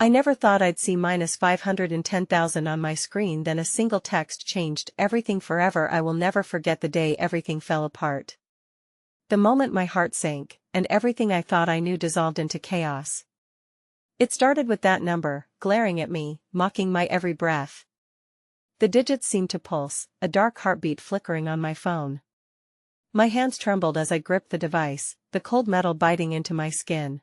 I never thought I'd see -510,000 on my screen. Then a single text changed everything forever. I will never forget the day everything fell apart. The moment my heart sank, and everything I thought I knew dissolved into chaos. It started with that number, glaring at me, mocking my every breath. The digits seemed to pulse, a dark heartbeat flickering on my phone. My hands trembled as I gripped the device, the cold metal biting into my skin.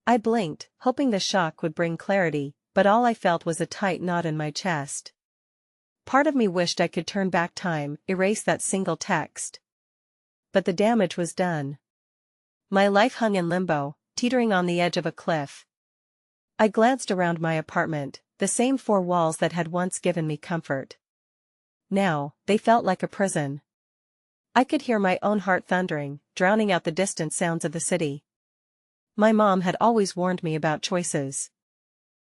I blinked, hoping the shock would bring clarity, but all I felt was a tight knot in my chest. Part of me wished I could turn back time, erase that single text. But the damage was done. My life hung in limbo, teetering on the edge of a cliff. I glanced around my apartment, the same four walls that had once given me comfort. Now, they felt like a prison. I could hear my own heart thundering, drowning out the distant sounds of the city. My mom had always warned me about choices.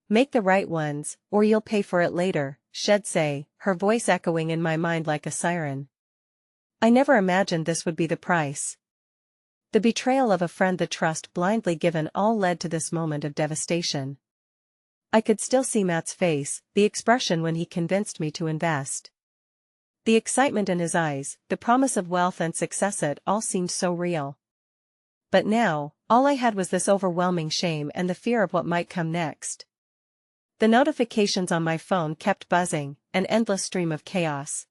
Make the right ones, or you'll pay for it later, she'd say, her voice echoing in my mind like a siren. I never imagined this would be the price. The betrayal of a friend, the trust blindly given, all led to this moment of devastation. I could still see Matt's face, the expression when he convinced me to invest. The excitement in his eyes, the promise of wealth and success, it all seemed so real. But now, all I had was this overwhelming shame and the fear of what might come next. The notifications on my phone kept buzzing, an endless stream of chaos.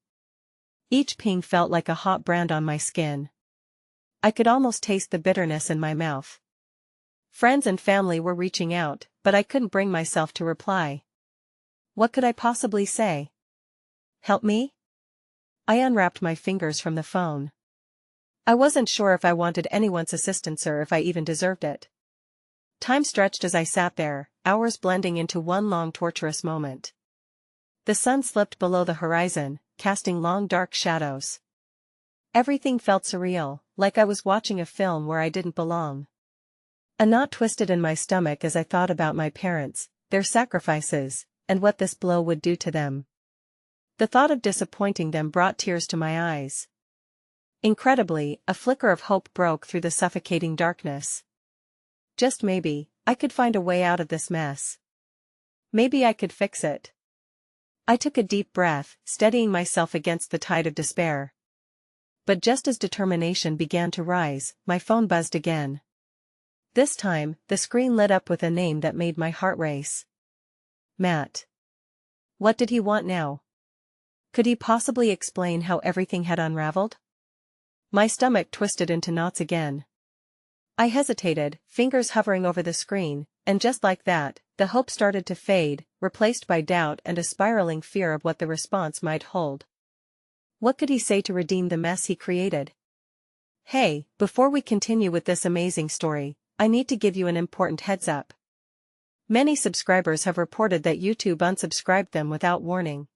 Each ping felt like a hot brand on my skin. I could almost taste the bitterness in my mouth. Friends and family were reaching out, but I couldn't bring myself to reply. What could I possibly say? Help me? I unwrapped my fingers from the phone. I wasn't sure if I wanted anyone's assistance or if I even deserved it. Time stretched as I sat there, hours blending into one long torturous moment. The sun slipped below the horizon, casting long dark shadows. Everything felt surreal, like I was watching a film where I didn't belong. A knot twisted in my stomach as I thought about my parents, their sacrifices, and what this blow would do to them. The thought of disappointing them brought tears to my eyes. Incredibly, a flicker of hope broke through the suffocating darkness. Just maybe, I could find a way out of this mess. Maybe I could fix it. I took a deep breath, steadying myself against the tide of despair. But just as determination began to rise, my phone buzzed again. This time, the screen lit up with a name that made my heart race. Matt. What did he want now? Could he possibly explain how everything had unraveled? My stomach twisted into knots again. I hesitated, fingers hovering over the screen, and just like that, the hope started to fade, replaced by doubt and a spiraling fear of what the response might hold. What could he say to redeem the mess he created? Hey, before we continue with this amazing story, I need to give you an important heads up. Many subscribers have reported that YouTube unsubscribed them without warning.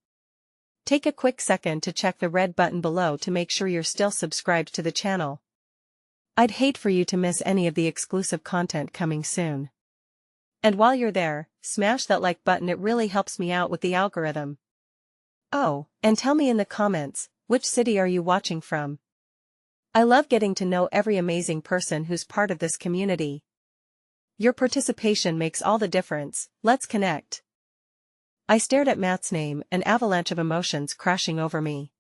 Take a quick second to check the red button below to make sure you're still subscribed to the channel. I'd hate for you to miss any of the exclusive content coming soon. And while you're there, smash that like button, it really helps me out with the algorithm. Oh, and tell me in the comments, which city are you watching from? I love getting to know every amazing person who's part of this community. Your participation makes all the difference. Let's connect. I stared at Matt's name, an avalanche of emotions crashing over me.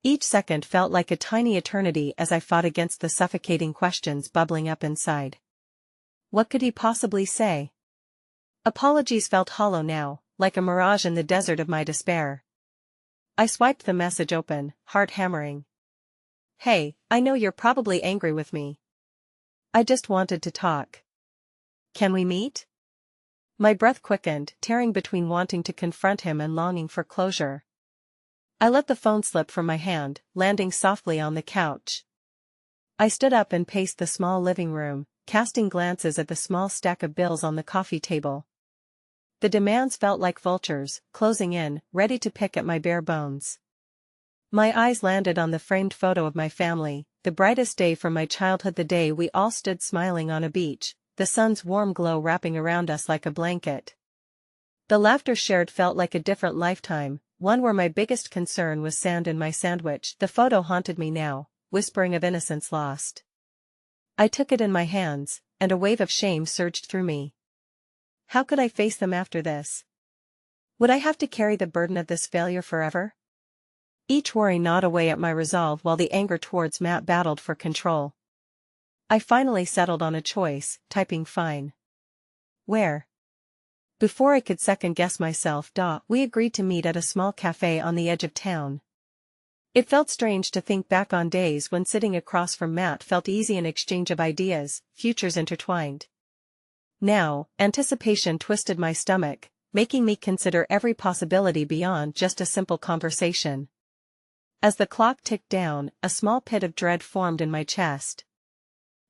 Each second felt like a tiny eternity as I fought against the suffocating questions bubbling up inside. What could he possibly say? Apologies felt hollow now, like a mirage in the desert of my despair. I swiped the message open, heart hammering. Hey, I know you're probably angry with me. I just wanted to talk. Can we meet? My breath quickened, tearing between wanting to confront him and longing for closure. I let the phone slip from my hand, landing softly on the couch. I stood up and paced the small living room, casting glances at the small stack of bills on the coffee table. The demands felt like vultures, closing in, ready to pick at my bare bones. My eyes landed on the framed photo of my family, the brightest day from my childhood, the day we all stood smiling on a beach, the sun's warm glow wrapping around us like a blanket. The laughter shared felt like a different lifetime, one where my biggest concern was sand in my sandwich. The photo haunted me now, whispering of innocence lost. I took it in my hands, and a wave of shame surged through me. How could I face them after this? Would I have to carry the burden of this failure forever? Each worry gnawed away at my resolve while the anger towards Matt battled for control. I finally settled on a choice, typing fine. Where? Before I could second-guess myself, we agreed to meet at a small cafe on the edge of town. It felt strange to think back on days when sitting across from Matt felt easy, an exchange of ideas, futures intertwined. Now, anticipation twisted my stomach, making me consider every possibility beyond just a simple conversation. As the clock ticked down, a small pit of dread formed in my chest.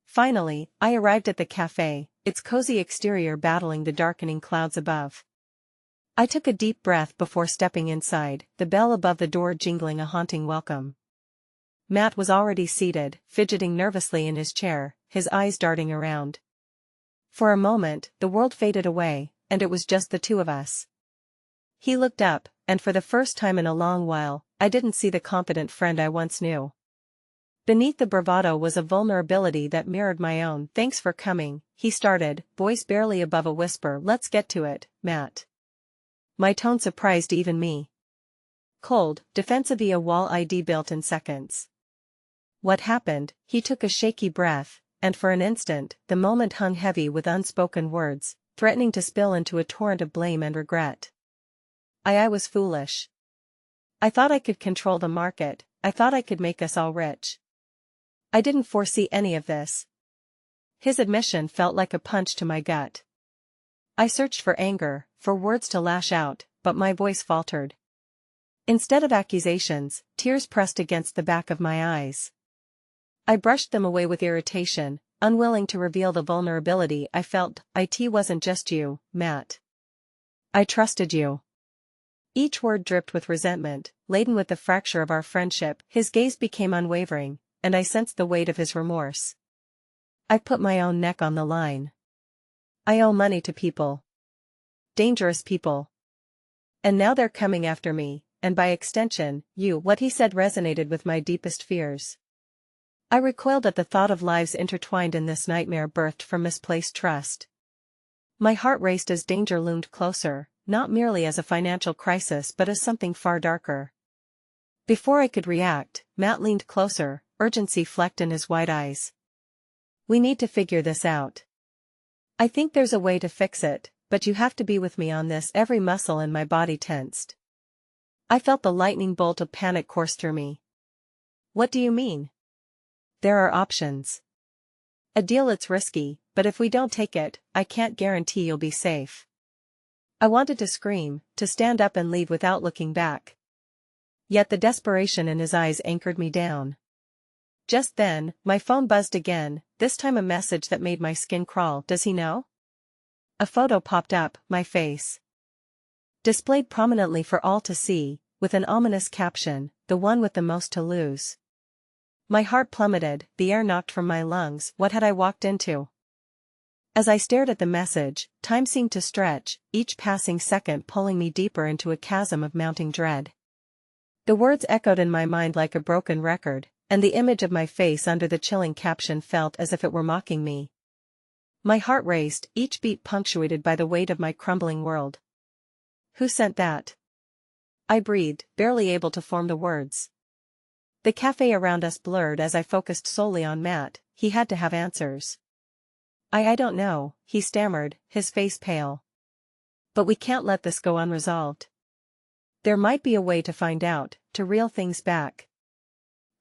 Finally, I arrived at the cafe, its cozy exterior battling the darkening clouds above. I took a deep breath before stepping inside, the bell above the door jingling a haunting welcome. Matt was already seated, fidgeting nervously in his chair, his eyes darting around. For a moment, the world faded away, and it was just the two of us. He looked up, and for the first time in a long while, I didn't see the confident friend I once knew. Beneath the bravado was a vulnerability that mirrored my own. "Thanks for coming," he started, voice barely above a whisper. "Let's get to it, Matt." My tone surprised even me. Cold, defensive, a wall ID built in seconds. What happened? He took a shaky breath, and for an instant, the moment hung heavy with unspoken words, threatening to spill into a torrent of blame and regret. I was foolish. I thought I could control the market, I thought I could make us all rich. I didn't foresee any of this. His admission felt like a punch to my gut. I searched for anger, for words to lash out, but my voice faltered. Instead of accusations, tears pressed against the back of my eyes. I brushed them away with irritation, unwilling to reveal the vulnerability I felt. "It wasn't just you, Matt. I trusted you." Each word dripped with resentment, laden with the fracture of our friendship. His gaze became unwavering, and I sensed the weight of his remorse. I put my own neck on the line. I owe money to people. Dangerous people. And now they're coming after me, and by extension, you. What he said resonated with my deepest fears. I recoiled at the thought of lives intertwined in this nightmare birthed from misplaced trust. My heart raced as danger loomed closer, not merely as a financial crisis but as something far darker. Before I could react, Matt leaned closer, urgency flecked in his wide eyes. "We need to figure this out. I think there's a way to fix it, but you have to be with me on this." Every muscle in my body tensed. I felt the lightning bolt of panic course through me. "What do you mean?" "There are options. A deal, it's risky, but if we don't take it, I can't guarantee you'll be safe." I wanted to scream, to stand up and leave without looking back. Yet the desperation in his eyes anchored me down. Just then, my phone buzzed again, this time a message that made my skin crawl. "Does he know?" A photo popped up, my face displayed prominently for all to see, with an ominous caption, "The one with the most to lose." My heart plummeted, the air knocked from my lungs. What had I walked into? As I stared at the message, time seemed to stretch, each passing second pulling me deeper into a chasm of mounting dread. The words echoed in my mind like a broken record, and the image of my face under the chilling caption felt as if it were mocking me. My heart raced, each beat punctuated by the weight of my crumbling world. "Who sent that?" I breathed, barely able to form the words. The cafe around us blurred as I focused solely on Matt. He had to have answers. I don't know," he stammered, his face pale. "But we can't let this go unresolved. There might be a way to find out, to reel things back."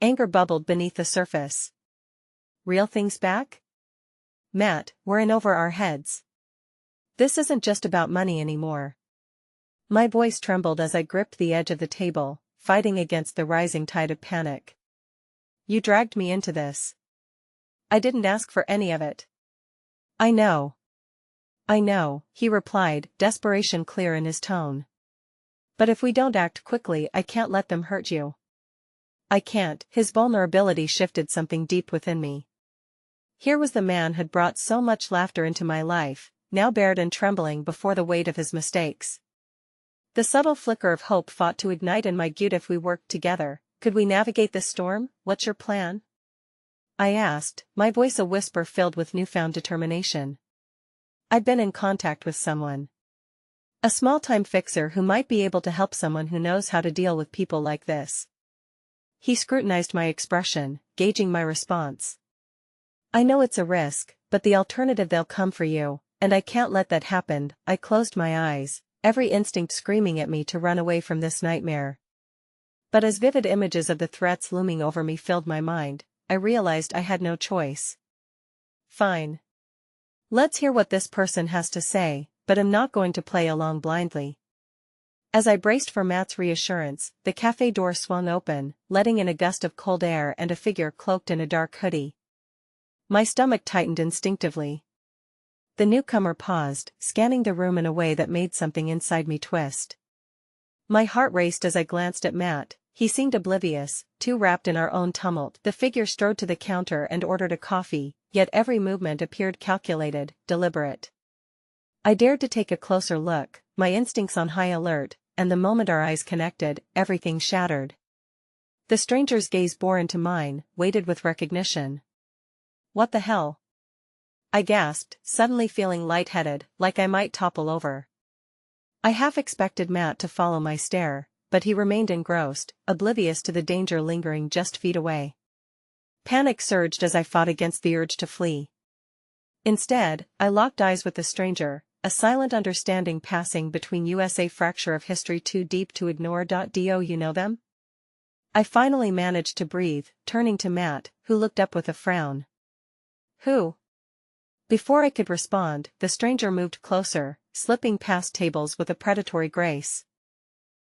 Anger bubbled beneath the surface. "Reel things back? Matt, we're in over our heads. This isn't just about money anymore." My voice trembled as I gripped the edge of the table, fighting against the rising tide of panic. "You dragged me into this. I didn't ask for any of it." I know, he replied, desperation clear in his tone. "But if we don't act quickly, I can't let them hurt you." "I can't." His vulnerability shifted something deep within me. Here was the man who'd brought so much laughter into my life, now bared and trembling before the weight of his mistakes. The subtle flicker of hope fought to ignite in my gut. "If we worked together, could we navigate this storm? What's your plan?" I asked, my voice a whisper filled with newfound determination. I'd been in contact with someone. A small-time fixer who might be able to help someone who knows how to deal with people like this. He scrutinized my expression, gauging my response. I know it's a risk, but the alternative they'll come for you, and I can't let that happen. I closed my eyes, every instinct screaming at me to run away from this nightmare. But as vivid images of the threats looming over me filled my mind, I realized I had no choice. Fine. Let's hear what this person has to say, but I'm not going to play along blindly. As I braced for Matt's reassurance, the cafe door swung open, letting in a gust of cold air and a figure cloaked in a dark hoodie. My stomach tightened instinctively. The newcomer paused, scanning the room in a way that made something inside me twist. My heart raced as I glanced at Matt. He seemed oblivious, too wrapped in our own tumult. The figure strode to the counter and ordered a coffee, yet every movement appeared calculated, deliberate. I dared to take a closer look, my instincts on high alert, and the moment our eyes connected, everything shattered. The stranger's gaze bore into mine, weighted with recognition. What the hell? I gasped, suddenly feeling lightheaded, like I might topple over. I half expected Matt to follow my stare, but he remained engrossed, oblivious to the danger lingering just feet away. Panic surged as I fought against the urge to flee. Instead, I locked eyes with the stranger, a silent understanding passing between us. A fracture of history too deep to ignore. Do you know them? I finally managed to breathe, turning to Matt, who looked up with a frown. Who? Before I could respond, the stranger moved closer, slipping past tables with a predatory grace.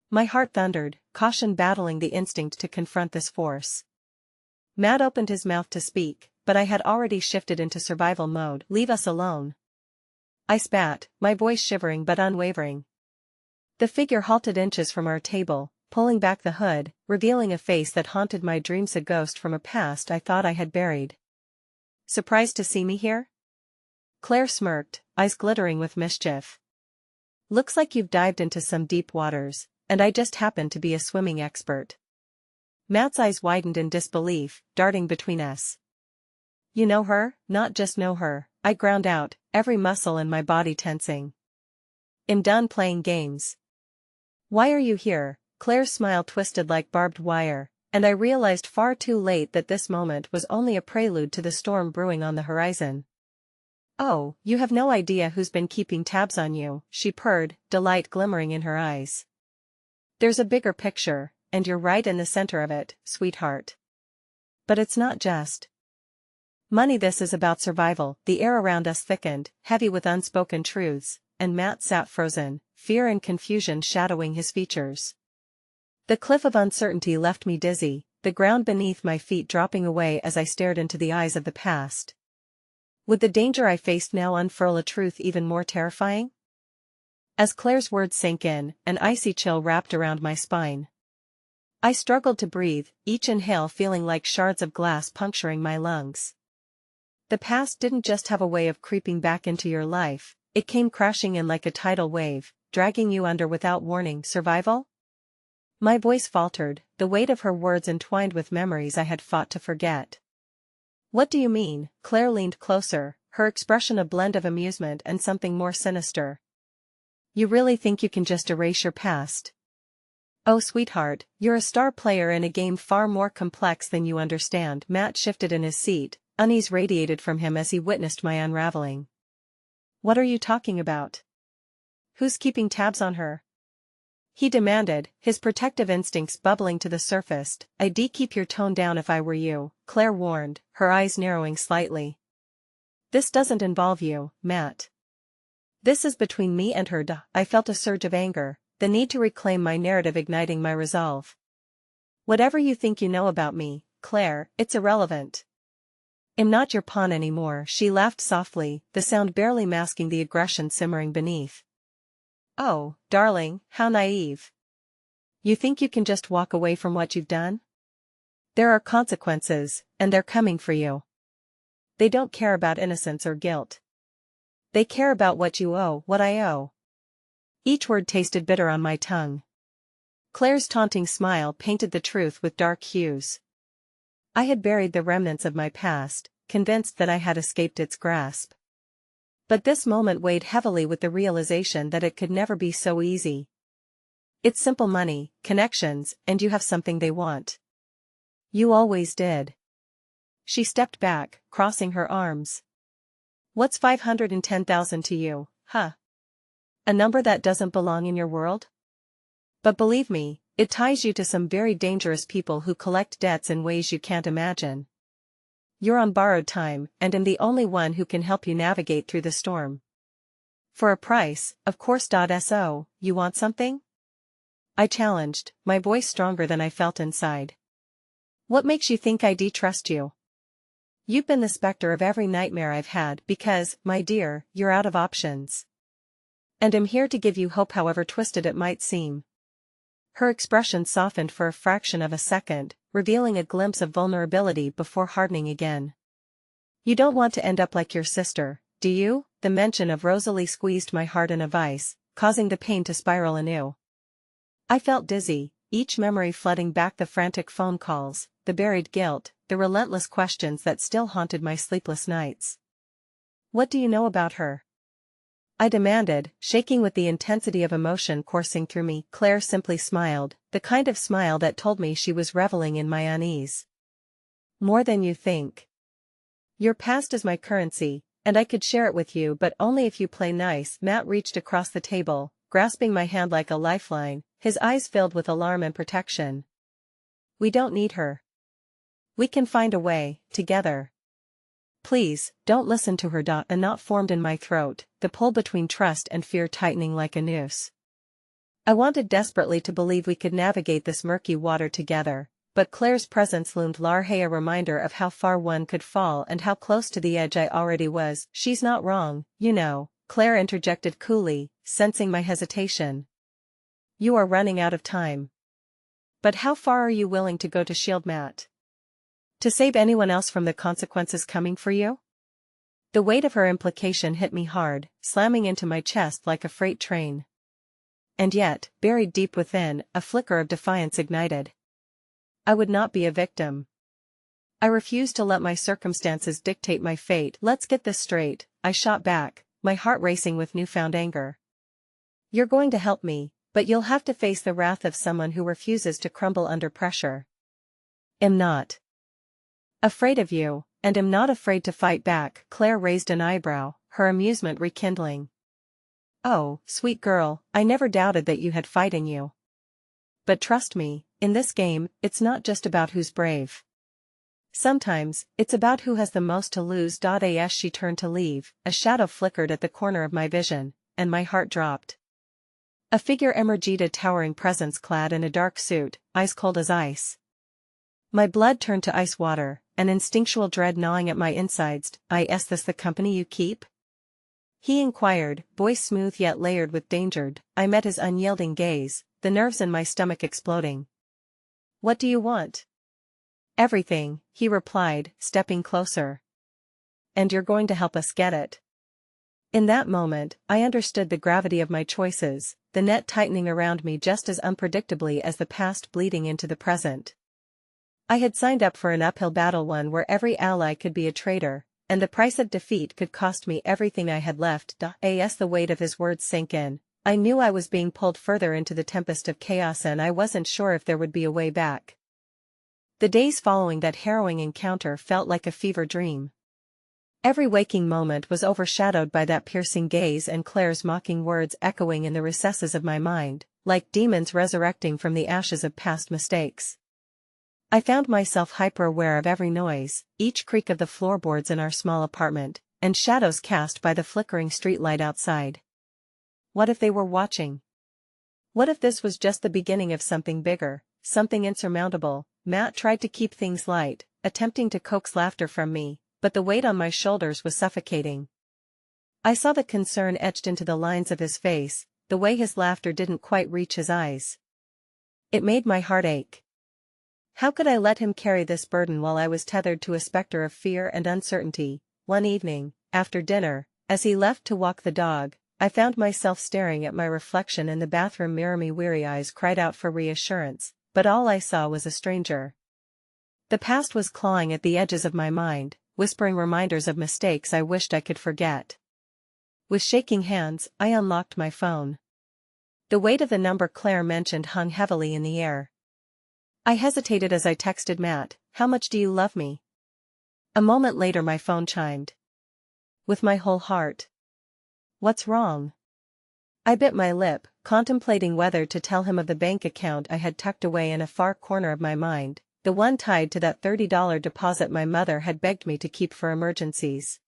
My heart thundered, caution battling the instinct to confront this force. Matt opened his mouth to speak, but I had already shifted into survival mode. Leave us alone. I spat, my voice shivering but unwavering. The figure halted inches from our table, pulling back the hood, revealing a face that haunted my dreams, a ghost from a past I thought I had buried. Surprised to see me here? Claire smirked, eyes glittering with mischief. Looks like you've dived into some deep waters, and I just happen to be a swimming expert. Matt's eyes widened in disbelief, darting between us. You know her? Not just know her, I ground out, every muscle in my body tensing. I'm done playing games. Why are you here? Claire's smile twisted like barbed wire, and I realized far too late that this moment was only a prelude to the storm brewing on the horizon. Oh, you have no idea who's been keeping tabs on you, she purred, delight glimmering in her eyes. There's a bigger picture, and you're right in the center of it, sweetheart. But it's not just money. This is about survival. The air around us thickened, heavy with unspoken truths, and Matt sat frozen, fear and confusion shadowing his features. The cliff of uncertainty left me dizzy, the ground beneath my feet dropping away as I stared into the eyes of the past. Would the danger I faced now unfurl a truth even more terrifying? As Claire's words sank in, an icy chill wrapped around my spine. I struggled to breathe, each inhale feeling like shards of glass puncturing my lungs. The past didn't just have a way of creeping back into your life, it came crashing in like a tidal wave, dragging you under without warning. Survival? My voice faltered, the weight of her words entwined with memories I had fought to forget. What do you mean? Claire leaned closer, her expression a blend of amusement and something more sinister. You really think you can just erase your past? Oh sweetheart, you're a star player in a game far more complex than you understand. Matt shifted in his seat, unease radiated from him as he witnessed my unraveling. What are you talking about? Who's keeping tabs on her? He demanded, his protective instincts bubbling to the surface. I'd keep your tone down if I were you, Claire warned, her eyes narrowing slightly. This doesn't involve you, Matt. This is between me and her. I felt a surge of anger, the need to reclaim my narrative igniting my resolve. Whatever you think you know about me, Claire, it's irrelevant. I'm not your pawn anymore. She laughed softly, the sound barely masking the aggression simmering beneath. Oh, darling, how naive. You think you can just walk away from what you've done? There are consequences, and they're coming for you. They don't care about innocence or guilt. They care about what you owe, what I owe. Each word tasted bitter on my tongue. Claire's taunting smile painted the truth with dark hues. I had buried the remnants of my past, convinced that I had escaped its grasp. But this moment weighed heavily with the realization that it could never be so easy. It's simple money, connections, and you have something they want. You always did. She stepped back, crossing her arms. What's 510,000 to you, huh? A number that doesn't belong in your world? But believe me, it ties you to some very dangerous people who collect debts in ways you can't imagine. You're on borrowed time, and am the only one who can help you navigate through the storm. For a price, of course. So, you want something? I challenged, my voice stronger than I felt inside. What makes you think I trust you? You've been the specter of every nightmare I've had because, my dear, you're out of options. And I'm here to give you hope, however twisted it might seem. Her expression softened for a fraction of a second, revealing a glimpse of vulnerability before hardening again. You don't want to end up like your sister, do you? The mention of Rosalie squeezed my heart in a vice, causing the pain to spiral anew. I felt dizzy, each memory flooding back: the frantic phone calls, the buried guilt, the relentless questions that still haunted my sleepless nights. What do you know about her? I demanded, shaking with the intensity of emotion coursing through me. Claire simply smiled, the kind of smile that told me she was reveling in my unease. More than you think. Your past is my currency, and I could share it with you, but only if you play nice. Matt reached across the table, grasping my hand like a lifeline, his eyes filled with alarm and protection. We don't need her. We can find a way, together. Please, don't listen to her. A knot formed in my throat, the pull between trust and fear tightening like a noose. I wanted desperately to believe we could navigate this murky water together, but Claire's presence loomed large, a reminder of how far one could fall and how close to the edge I already was. She's not wrong, you know, Claire interjected coolly, sensing my hesitation. You are running out of time. But how far are you willing to go to shield Matt? To save anyone else from the consequences coming for you? The weight of her implication hit me hard, slamming into my chest like a freight train. And yet, buried deep within, a flicker of defiance ignited. I would not be a victim. I refused to let my circumstances dictate my fate. Let's get this straight, I shot back, my heart racing with newfound anger. You're going to help me, but you'll have to face the wrath of someone who refuses to crumble under pressure. Am not afraid of you, and am not afraid to fight back. Claire raised an eyebrow, her amusement rekindling. Oh, sweet girl, I never doubted that you had fight in you. But trust me, in this game, it's not just about who's brave. Sometimes, it's about who has the most to lose. As she turned to leave, a shadow flickered at the corner of my vision, and my heart dropped. A figure emerged, a towering presence clad in a dark suit, ice cold as ice. My blood turned to ice water, an instinctual dread gnawing at my insides. Is this the company you keep? He inquired, voice smooth yet layered with danger. I met his unyielding gaze, the nerves in my stomach exploding. What do you want? Everything, he replied, stepping closer. And you're going to help us get it? In that moment, I understood the gravity of my choices, the net tightening around me just as unpredictably as the past bleeding into the present. I had signed up for an uphill battle, one where every ally could be a traitor, and the price of defeat could cost me everything I had left. As the weight of his words sank in, I knew I was being pulled further into the tempest of chaos, and I wasn't sure if there would be a way back. The days following that harrowing encounter felt like a fever dream. Every waking moment was overshadowed by that piercing gaze and Claire's mocking words echoing in the recesses of my mind, like demons resurrecting from the ashes of past mistakes. I found myself hyper-aware of every noise, each creak of the floorboards in our small apartment, and shadows cast by the flickering streetlight outside. What if they were watching? What if this was just the beginning of something bigger, something insurmountable? Matt tried to keep things light, attempting to coax laughter from me, but the weight on my shoulders was suffocating. I saw the concern etched into the lines of his face, the way his laughter didn't quite reach his eyes. It made my heart ache. How could I let him carry this burden while I was tethered to a specter of fear and uncertainty? One evening, after dinner, as he left to walk the dog, I found myself staring at my reflection in the bathroom mirror. My weary eyes cried out for reassurance, but all I saw was a stranger. The past was clawing at the edges of my mind, whispering reminders of mistakes I wished I could forget. With shaking hands, I unlocked my phone. The weight of the number Claire mentioned hung heavily in the air. I hesitated as I texted Matt, "How much do you love me?" A moment later my phone chimed. "With my whole heart." "What's wrong?" I bit my lip, contemplating whether to tell him of the bank account I had tucked away in a far corner of my mind, the one tied to that $30 deposit my mother had begged me to keep for emergencies.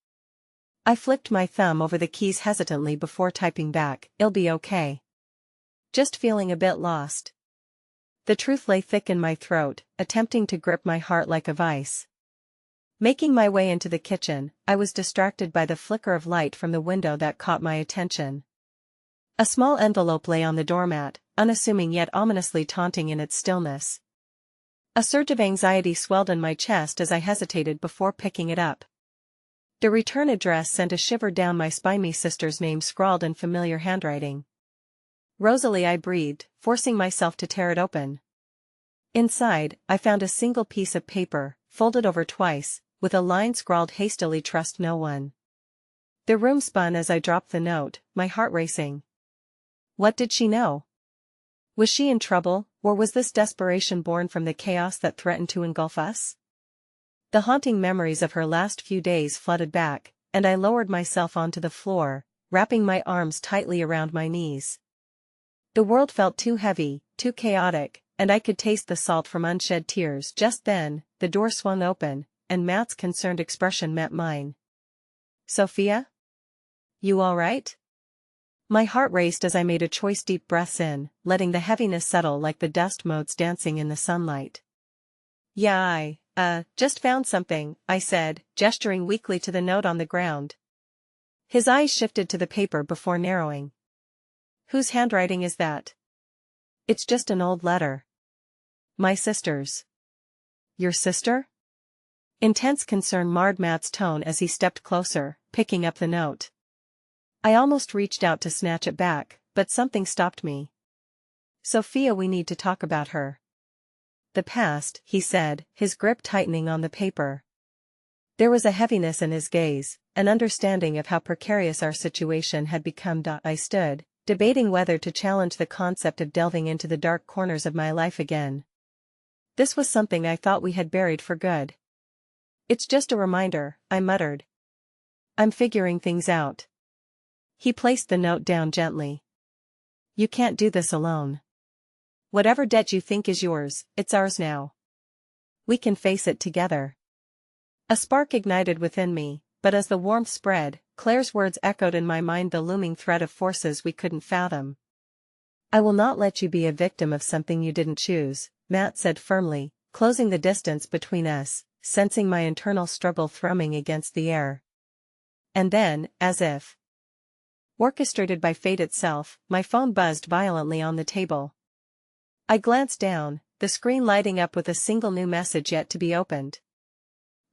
I flicked my thumb over the keys hesitantly before typing back, "It'll be okay. Just feeling a bit lost." The truth lay thick in my throat, attempting to grip my heart like a vice. Making my way into the kitchen, I was distracted by the flicker of light from the window that caught my attention. A small envelope lay on the doormat, unassuming yet ominously taunting in its stillness. A surge of anxiety swelled in my chest as I hesitated before picking it up. The return address sent a shiver down my spine. My sister's name scrawled in familiar handwriting. "Rosalie," I breathed, forcing myself to tear it open. Inside, I found a single piece of paper, folded over twice, with a line scrawled hastily, "Trust no one." The room spun as I dropped the note, my heart racing. What did she know? Was she in trouble, or was this desperation born from the chaos that threatened to engulf us? The haunting memories of her last few days flooded back, and I lowered myself onto the floor, wrapping my arms tightly around my knees. The world felt too heavy, too chaotic, and I could taste the salt from unshed tears. Just then, the door swung open, and Matt's concerned expression met mine. "Sophia? You all right?" My heart raced as I made a choice deep breaths in, letting the heaviness settle like the dust motes dancing in the sunlight. "Yeah, I just found something," I said, gesturing weakly to the note on the ground. His eyes shifted to the paper before narrowing. "Whose handwriting is that?" "It's just an old letter." "My sister's." "Your sister?" Intense concern marred Matt's tone as he stepped closer, picking up the note. I almost reached out to snatch it back, but something stopped me. "Sophia, we need to talk about her." "The past," he said, his grip tightening on the paper. There was a heaviness in his gaze, an understanding of how precarious our situation had become. I stood, debating whether to challenge the concept of delving into the dark corners of my life again. This was something I thought we had buried for good. "It's just a reminder," I muttered. "I'm figuring things out." He placed the note down gently. "You can't do this alone. Whatever debt you think is yours, it's ours now. We can face it together." A spark ignited within me, but as the warmth spread, Claire's words echoed in my mind, the looming threat of forces we couldn't fathom. "I will not let you be a victim of something you didn't choose," Matt said firmly, closing the distance between us, sensing my internal struggle thrumming against the air. And then, as if orchestrated by fate itself, my phone buzzed violently on the table. I glanced down, the screen lighting up with a single new message yet to be opened.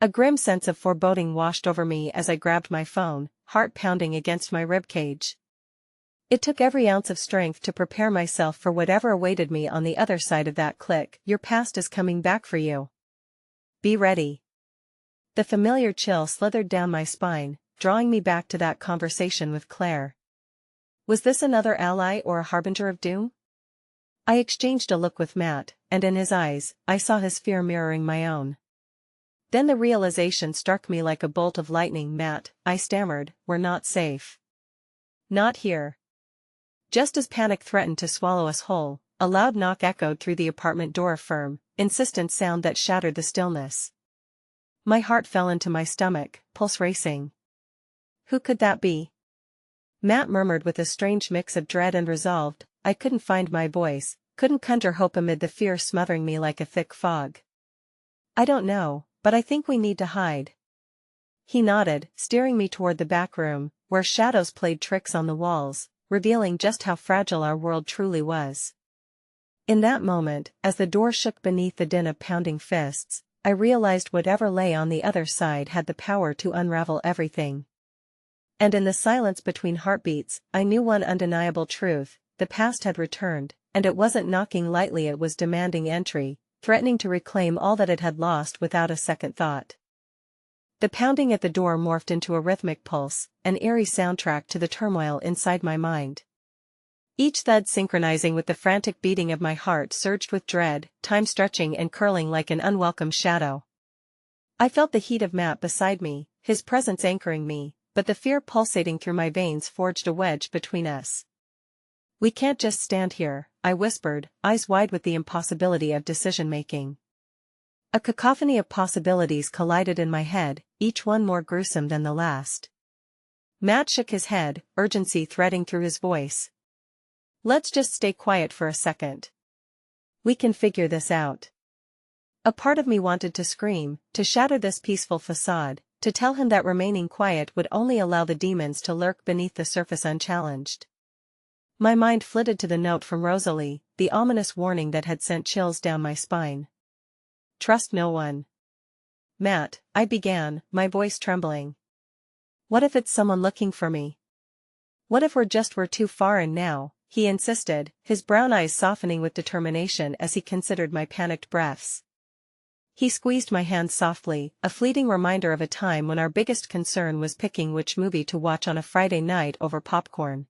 A grim sense of foreboding washed over me as I grabbed my phone, heart pounding against my ribcage. It took every ounce of strength to prepare myself for whatever awaited me on the other side of that click. "Your past is coming back for you. Be ready." The familiar chill slithered down my spine, drawing me back to that conversation with Claire. Was this another ally or a harbinger of doom? I exchanged a look with Matt, and in his eyes, I saw his fear mirroring my own. Then the realization struck me like a bolt of lightning. "Matt," I stammered, "we're not safe." "Not here." Just as panic threatened to swallow us whole, a loud knock echoed through the apartment door, a firm, insistent sound that shattered the stillness. My heart fell into my stomach, pulse racing. Who could that be? Matt murmured with a strange mix of dread and resolve. I couldn't find my voice, couldn't conjure hope amid the fear smothering me like a thick fog. "I don't know, but I think we need to hide." He nodded, steering me toward the back room, where shadows played tricks on the walls, revealing just how fragile our world truly was. In that moment, as the door shook beneath the din of pounding fists, I realized whatever lay on the other side had the power to unravel everything. And in the silence between heartbeats, I knew one undeniable truth: the past had returned, and it wasn't knocking lightly, it was demanding entry, threatening to reclaim all that it had lost without a second thought. The pounding at the door morphed into a rhythmic pulse, an eerie soundtrack to the turmoil inside my mind. Each thud synchronizing with the frantic beating of my heart surged with dread, time stretching and curling like an unwelcome shadow. I felt the heat of Matt beside me, his presence anchoring me, but the fear pulsating through my veins forged a wedge between us. "We can't just stand here," I whispered, eyes wide with the impossibility of decision-making. A cacophony of possibilities collided in my head, each one more gruesome than the last. Matt shook his head, urgency threading through his voice. "Let's just stay quiet for a second. We can figure this out." A part of me wanted to scream, to shatter this peaceful facade, to tell him that remaining quiet would only allow the demons to lurk beneath the surface unchallenged. My mind flitted to the note from Rosalie, the ominous warning that had sent chills down my spine. "Trust no one." "Matt," I began, my voice trembling. "What if it's someone looking for me? What if we're too far in now?" he insisted, his brown eyes softening with determination as he considered my panicked breaths. He squeezed my hand softly, a fleeting reminder of a time when our biggest concern was picking which movie to watch on a Friday night over popcorn.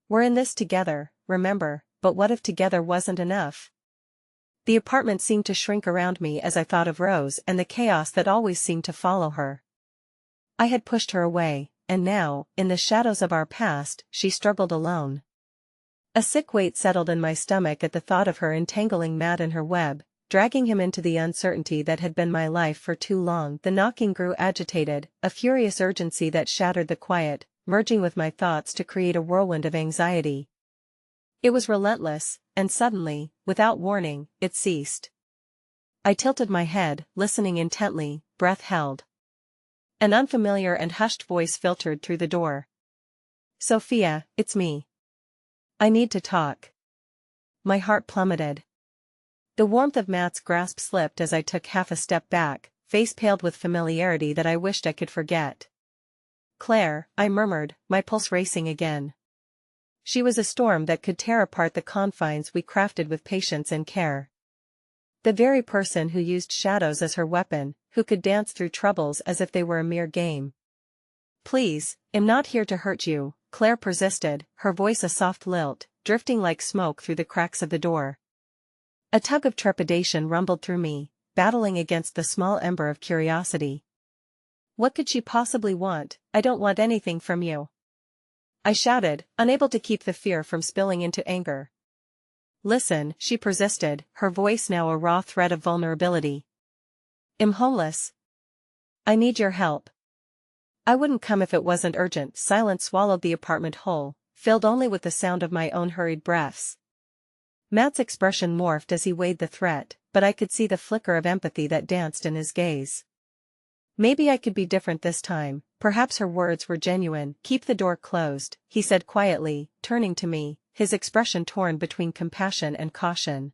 "We're in this together, remember, but what if together wasn't enough?" The apartment seemed to shrink around me as I thought of Rose and the chaos that always seemed to follow her. I had pushed her away, and now, in the shadows of our past, she struggled alone. A sick weight settled in my stomach at the thought of her entangling Matt in her web, dragging him into the uncertainty that had been my life for too long. The knocking grew agitated, a furious urgency that shattered the quiet, merging with my thoughts to create a whirlwind of anxiety. It was relentless, and suddenly, without warning, it ceased. I tilted my head, listening intently, breath held. An unfamiliar and hushed voice filtered through the door. "Sophia, it's me. I need to talk." My heart plummeted. The warmth of Matt's grasp slipped as I took half a step back, face paled with familiarity that I wished I could forget. "Claire," I murmured, my pulse racing again. She was a storm that could tear apart the confines we crafted with patience and care. The very person who used shadows as her weapon, who could dance through troubles as if they were a mere game. "Please, I'm not here to hurt you," Claire persisted, her voice a soft lilt, drifting like smoke through the cracks of the door. A tug of trepidation rumbled through me, battling against the small ember of curiosity. "What could she possibly want? I don't want anything from you," I shouted, unable to keep the fear from spilling into anger. "Listen," she persisted, her voice now a raw thread of vulnerability. "I'm homeless. I need your help." I wouldn't come if it wasn't urgent. Silence swallowed the apartment whole, filled only with the sound of my own hurried breaths. Matt's expression morphed as he weighed the threat, but I could see the flicker of empathy that danced in his gaze. Maybe I could be different this time, perhaps her words were genuine. "Keep the door closed," he said quietly, turning to me, his expression torn between compassion and caution.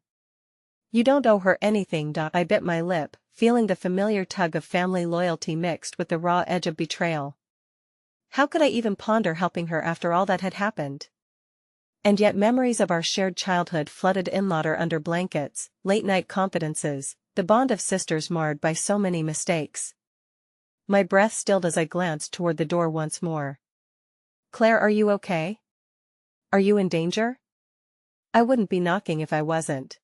"You don't owe her anything." I bit my lip, feeling the familiar tug of family loyalty mixed with the raw edge of betrayal. How could I even ponder helping her after all that had happened? And yet memories of our shared childhood flooded in, laughter under blankets, late-night confidences, the bond of sisters marred by so many mistakes. My breath stilled as I glanced toward the door once more. "Claire, are you okay? Are you in danger?" "I wouldn't be knocking if I wasn't."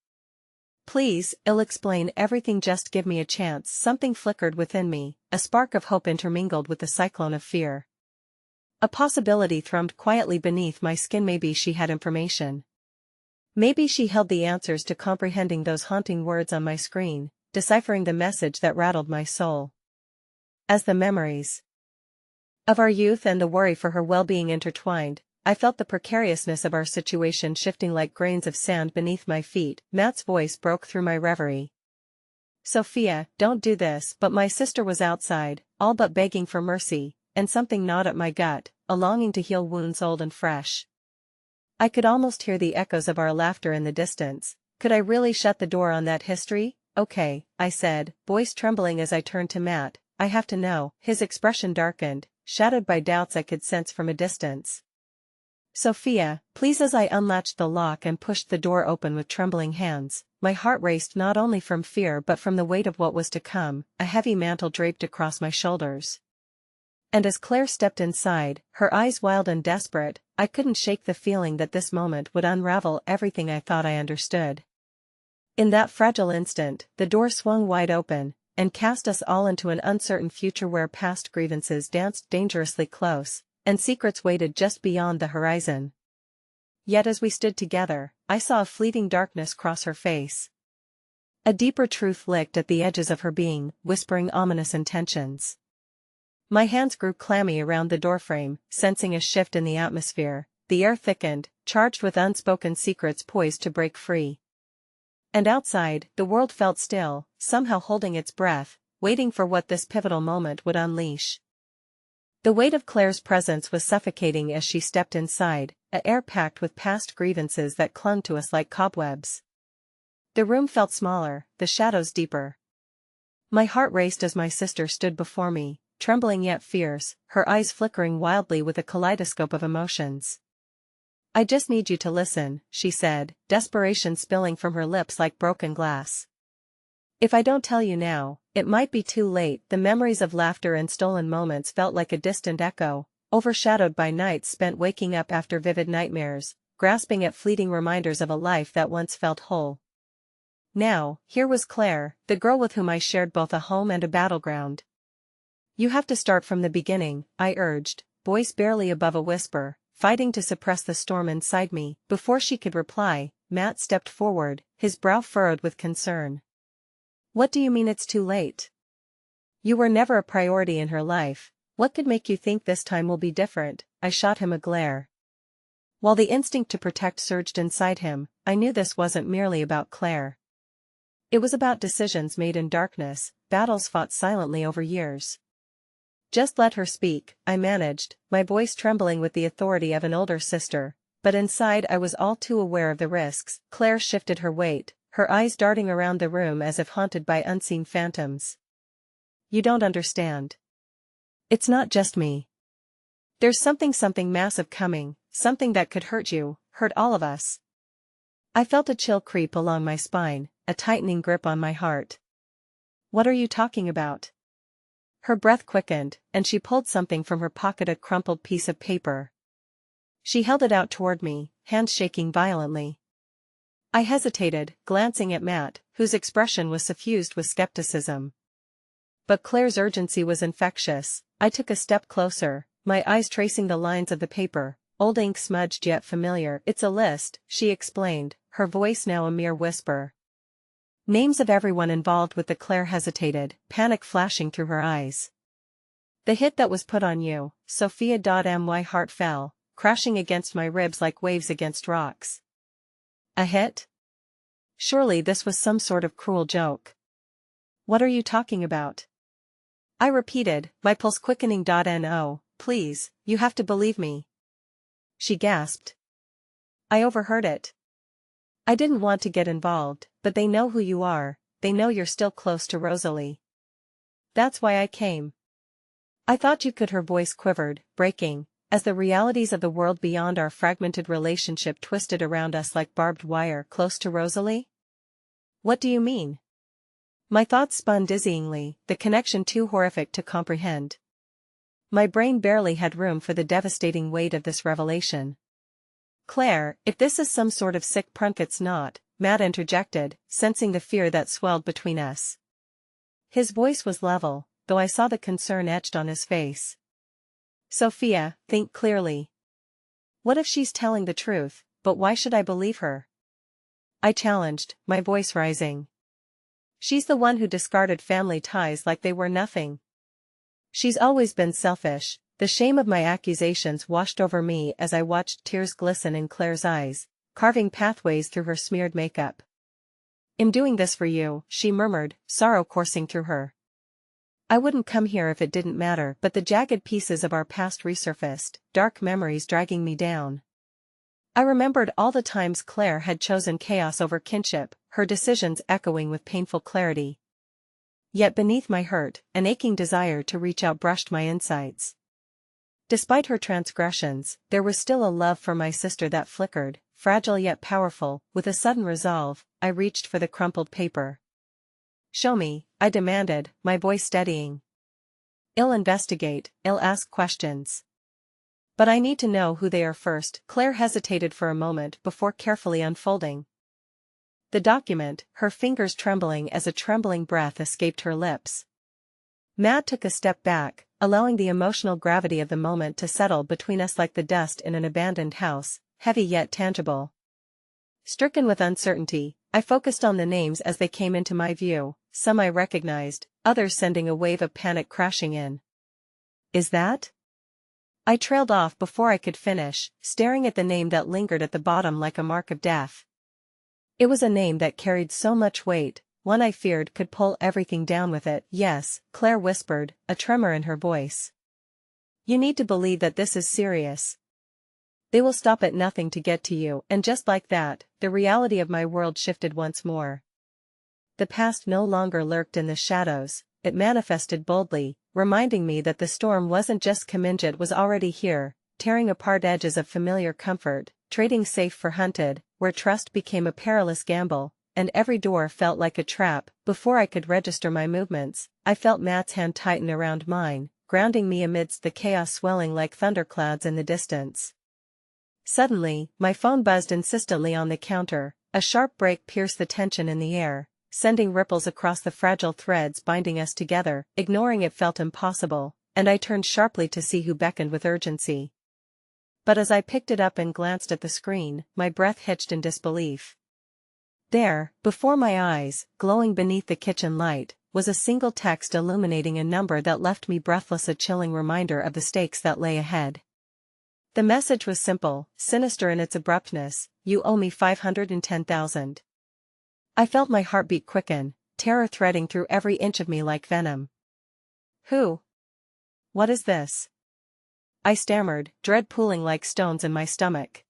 "Please, I'll explain everything, just give me a chance." Something flickered within me, a spark of hope intermingled with the cyclone of fear. A possibility thrummed quietly beneath my skin. Maybe she had information. Maybe she held the answers to comprehending those haunting words on my screen, deciphering the message that rattled my soul. As the memories of our youth and the worry for her well-being intertwined, I felt the precariousness of our situation shifting like grains of sand beneath my feet. Matt's voice broke through my reverie. "Sophia, don't do this." But my sister was outside, all but begging for mercy, and something gnawed at my gut, a longing to heal wounds old and fresh. I could almost hear the echoes of our laughter in the distance. Could I really shut the door on that history? "Okay," I said, voice trembling as I turned to Matt. "I have to know." His expression darkened, shadowed by doubts I could sense from a distance. Sophia, please. As I unlatched the lock and pushed the door open with trembling hands, my heart raced not only from fear but from the weight of what was to come, a heavy mantle draped across my shoulders. And as Claire stepped inside, her eyes wild and desperate, I couldn't shake the feeling that this moment would unravel everything I thought I understood. In that fragile instant, the door swung wide open, and cast us all into an uncertain future where past grievances danced dangerously close, and secrets waited just beyond the horizon. Yet as we stood together, I saw a fleeting darkness cross her face. A deeper truth licked at the edges of her being, whispering ominous intentions. My hands grew clammy around the doorframe, sensing a shift in the atmosphere. The air thickened, charged with unspoken secrets poised to break free. And outside, the world felt still, somehow holding its breath, waiting for what this pivotal moment would unleash. The weight of Claire's presence was suffocating as she stepped inside, an air packed with past grievances that clung to us like cobwebs. The room felt smaller, the shadows deeper. My heart raced as my sister stood before me, trembling yet fierce, her eyes flickering wildly with a kaleidoscope of emotions. "I just need you to listen," she said, desperation spilling from her lips like broken glass. "If I don't tell you now, it might be too late." The memories of laughter and stolen moments felt like a distant echo, overshadowed by nights spent waking up after vivid nightmares, grasping at fleeting reminders of a life that once felt whole. Now, here was Claire, the girl with whom I shared both a home and a battleground. "You have to start from the beginning," I urged, voice barely above a whisper, fighting to suppress the storm inside me. Before she could reply, Matt stepped forward, his brow furrowed with concern. "What do you mean it's too late? You were never a priority in her life. What could make you think this time will be different?" I shot him a glare. While the instinct to protect surged inside him, I knew this wasn't merely about Claire. It was about decisions made in darkness, battles fought silently over years. "Just let her speak," I managed, my voice trembling with the authority of an older sister, but inside I was all too aware of the risks. Claire shifted her weight, her eyes darting around the room as if haunted by unseen phantoms. "You don't understand. It's not just me. There's something massive coming, something that could hurt you, hurt all of us." I felt a chill creep along my spine, a tightening grip on my heart. "What are you talking about?" Her breath quickened, and she pulled something from her pocket, a crumpled piece of paper. She held it out toward me, hands shaking violently. I hesitated, glancing at Matt, whose expression was suffused with skepticism. But Claire's urgency was infectious. I took a step closer, my eyes tracing the lines of the paper, old ink smudged yet familiar. "It's a list," she explained, her voice now a mere whisper. "Names of everyone involved with the—" Claire hesitated, panic flashing through her eyes. "The hit that was put on you, Sophia." My heart fell, crashing against my ribs like waves against rocks. A hit? Surely this was some sort of cruel joke. "What are you talking about?" I repeated, my pulse quickening. "No, please, you have to believe me," she gasped. "I overheard it. I didn't want to get involved, but they know who you are, they know you're still close to Rosalie. That's why I came." "I thought you could." Her voice quivered, breaking, as the realities of the world beyond our fragmented relationship twisted around us like barbed wire. "Close to Rosalie? What do you mean?" My thoughts spun dizzyingly, the connection too horrific to comprehend. My brain barely had room for the devastating weight of this revelation. "Claire, if this is some sort of sick prank—" "It's not," Matt interjected, sensing the fear that swelled between us. His voice was level, though I saw the concern etched on his face. "Sophia, think clearly. What if she's telling the truth? But why should I believe her?" I challenged, my voice rising. "She's the one who discarded family ties like they were nothing. She's always been selfish." The shame of my accusations washed over me as I watched tears glisten in Claire's eyes, carving pathways through her smeared makeup. "I'm doing this for you," she murmured, sorrow coursing through her. "I wouldn't come here if it didn't matter." But the jagged pieces of our past resurfaced, dark memories dragging me down. I remembered all the times Claire had chosen chaos over kinship, her decisions echoing with painful clarity. Yet beneath my hurt, an aching desire to reach out brushed my insides. Despite her transgressions, there was still a love for my sister that flickered, fragile yet powerful. With a sudden resolve, I reached for the crumpled paper. "Show me," I demanded, my voice steadying. "I'll investigate, I'll ask questions. But I need to know who they are first." Claire hesitated for a moment before carefully unfolding the document, her fingers trembling as a trembling breath escaped her lips. Matt took a step back, allowing the emotional gravity of the moment to settle between us like the dust in an abandoned house, heavy yet tangible. Stricken with uncertainty, I focused on the names as they came into my view, some I recognized, others sending a wave of panic crashing in. "Is that?" I trailed off before I could finish, staring at the name that lingered at the bottom like a mark of death. It was a name that carried so much weight, one I feared could pull everything down with it. "Yes," Claire whispered, a tremor in her voice. "You need to believe that this is serious. They will stop at nothing to get to you." And just like that, the reality of my world shifted once more. The past no longer lurked in the shadows, it manifested boldly, reminding me that the storm wasn't just coming, it was already here, tearing apart edges of familiar comfort, trading safe for hunted, where trust became a perilous gamble, and every door felt like a trap. Before I could register my movements, I felt Matt's hand tighten around mine, grounding me amidst the chaos swelling like thunderclouds in the distance. Suddenly, my phone buzzed insistently on the counter, a sharp break pierced the tension in the air, sending ripples across the fragile threads binding us together. Ignoring it felt impossible, and I turned sharply to see who beckoned with urgency. But as I picked it up and glanced at the screen, my breath hitched in disbelief. There, before my eyes, glowing beneath the kitchen light, was a single text illuminating a number that left me breathless, a chilling reminder of the stakes that lay ahead. The message was simple, sinister in its abruptness: "You owe me 510,000. I felt my heartbeat quicken, terror threading through every inch of me like venom. "Who? What is this?" I stammered, dread pooling like stones in my stomach.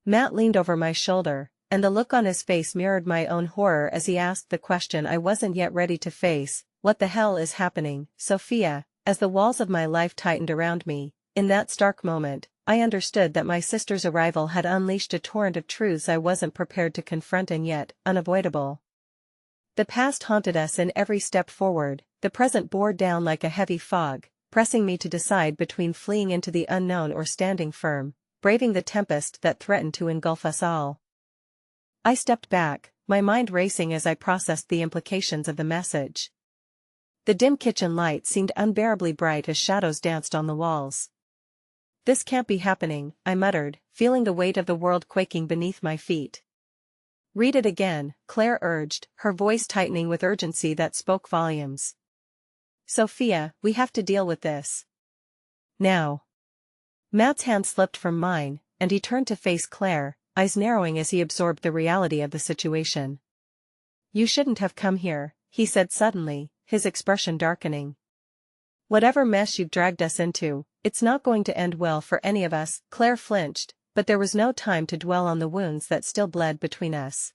Matt leaned over my shoulder, and the look on his face mirrored my own horror as he asked the question I wasn't yet ready to face: "What the hell is happening, Sophia?" As the walls of my life tightened around me, in that stark moment, I understood that my sister's arrival had unleashed a torrent of truths I wasn't prepared to confront, and yet, unavoidable. The past haunted us in every step forward, the present bore down like a heavy fog, pressing me to decide between fleeing into the unknown or standing firm, braving the tempest that threatened to engulf us all. I stepped back, my mind racing as I processed the implications of the message. The dim kitchen light seemed unbearably bright as shadows danced on the walls. "This can't be happening," I muttered, feeling the weight of the world quaking beneath my feet. "Read it again," Claire urged, her voice tightening with urgency that spoke volumes. "Sophia, we have to deal with this. Now." Matt's hand slipped from mine, and he turned to face Claire, eyes narrowing as he absorbed the reality of the situation. "You shouldn't have come here," he said suddenly, his expression darkening. "Whatever mess you've dragged us into, it's not going to end well for any of us." Claire flinched, but there was no time to dwell on the wounds that still bled between us.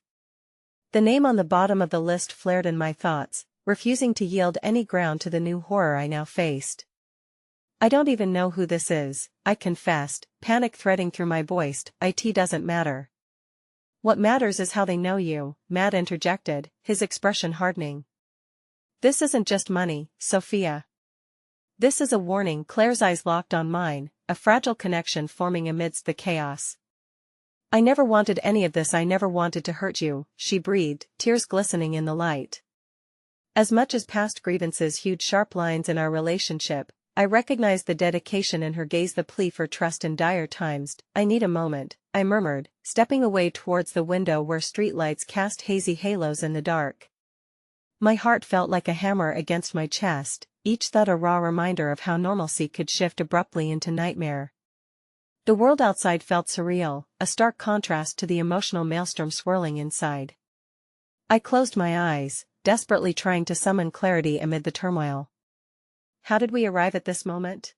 The name on the bottom of the list flared in my thoughts, refusing to yield any ground to the new horror I now faced. "I don't even know who this is," I confessed, panic threading through my voice. "It doesn't matter." "What matters is how they know you," Matt interjected, his expression hardening. "This isn't just money, Sophia. This is a warning." Claire's eyes locked on mine, a fragile connection forming amidst the chaos. "I never wanted any of this. I never wanted to hurt you," she breathed, tears glistening in the light. As much as past grievances hewed sharp lines in our relationship, I recognized the dedication in her gaze, the plea for trust in dire times. "I need a moment," I murmured, stepping away towards the window where streetlights cast hazy halos in the dark. My heart felt like a hammer against my chest, each thud a raw reminder of how normalcy could shift abruptly into nightmare. The world outside felt surreal, a stark contrast to the emotional maelstrom swirling inside. I closed my eyes, desperately trying to summon clarity amid the turmoil. How did we arrive at this moment?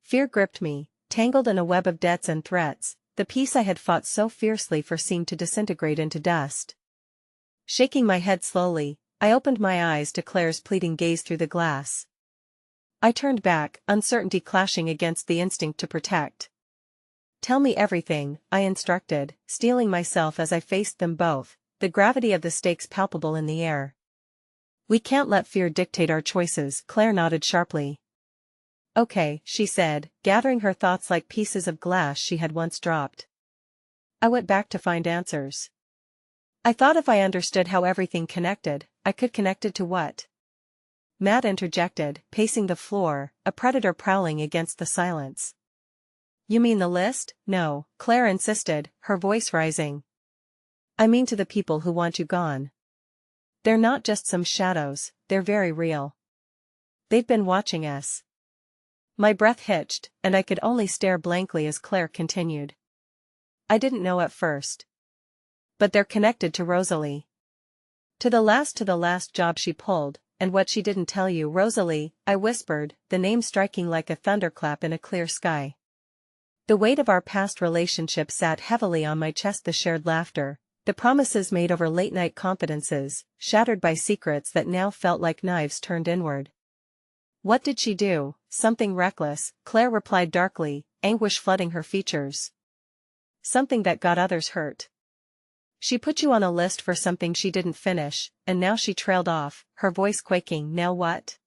Fear gripped me, tangled in a web of debts and threats. The peace I had fought so fiercely for seemed to disintegrate into dust. Shaking my head slowly, I opened my eyes to Claire's pleading gaze through the glass. I turned back, uncertainty clashing against the instinct to protect. Tell me everything, I instructed, steeling myself as I faced them both, the gravity of the stakes palpable in the air. We can't let fear dictate our choices, Claire nodded sharply. Okay, she said, gathering her thoughts like pieces of glass she had once dropped. I went back to find answers. I thought if I understood how everything connected, I could connect it to what? Matt interjected, pacing the floor, a predator prowling against the silence. You mean the list? No, Claire insisted, her voice rising. I mean to the people who want you gone. They're not just some shadows, they're very real. They've been watching us. My breath hitched, and I could only stare blankly as Claire continued. I didn't know at first. But they're connected to Rosalie. To the last job she pulled, and what she didn't tell you, Rosalie, I whispered, the name striking like a thunderclap in a clear sky. The weight of our past relationship sat heavily on my chest, the shared laughter, the promises made over late-night confidences, shattered by secrets that now felt like knives turned inward. What did she do? Something reckless, Claire replied darkly, anguish flooding her features. Something that got others hurt. She put you on a list for something she didn't finish, and now she trailed off, her voice quaking. Now what?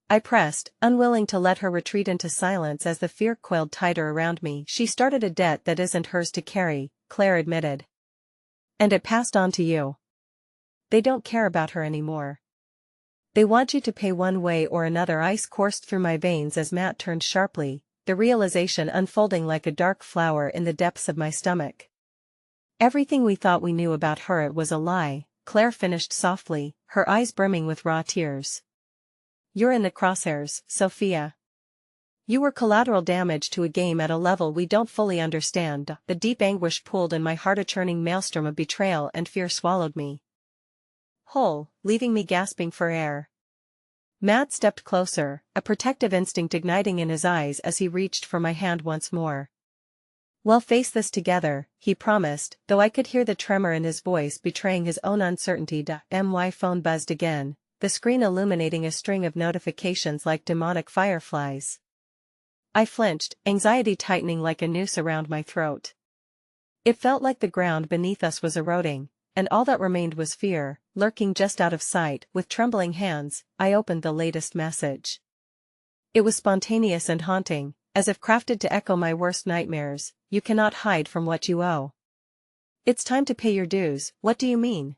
I pressed, unwilling to let her retreat into silence as the fear coiled tighter around me. She started a debt that isn't hers to carry, Claire admitted. And it passed on to you. They don't care about her anymore. They want you to pay one way or another. Ice coursed through my veins as Matt turned sharply, the realization unfolding like a dark flower in the depths of my stomach. Everything we thought we knew about her, it was a lie, Claire finished softly, her eyes brimming with raw tears. You're in the crosshairs, Sophia. You were collateral damage to a game at a level we don't fully understand. The deep anguish pooled in my heart, a churning maelstrom of betrayal and fear swallowed me whole, leaving me gasping for air. Matt stepped closer, a protective instinct igniting in his eyes as he reached for my hand once more. We'll face this together, he promised, though I could hear the tremor in his voice betraying his own uncertainty. My phone buzzed again, the screen illuminating a string of notifications like demonic fireflies. I flinched, anxiety tightening like a noose around my throat. It felt like the ground beneath us was eroding, and all that remained was fear, lurking just out of sight. With trembling hands, I opened the latest message. It was spontaneous and haunting, as if crafted to echo my worst nightmares. You cannot hide from what you owe. It's time to pay your dues. What do you mean?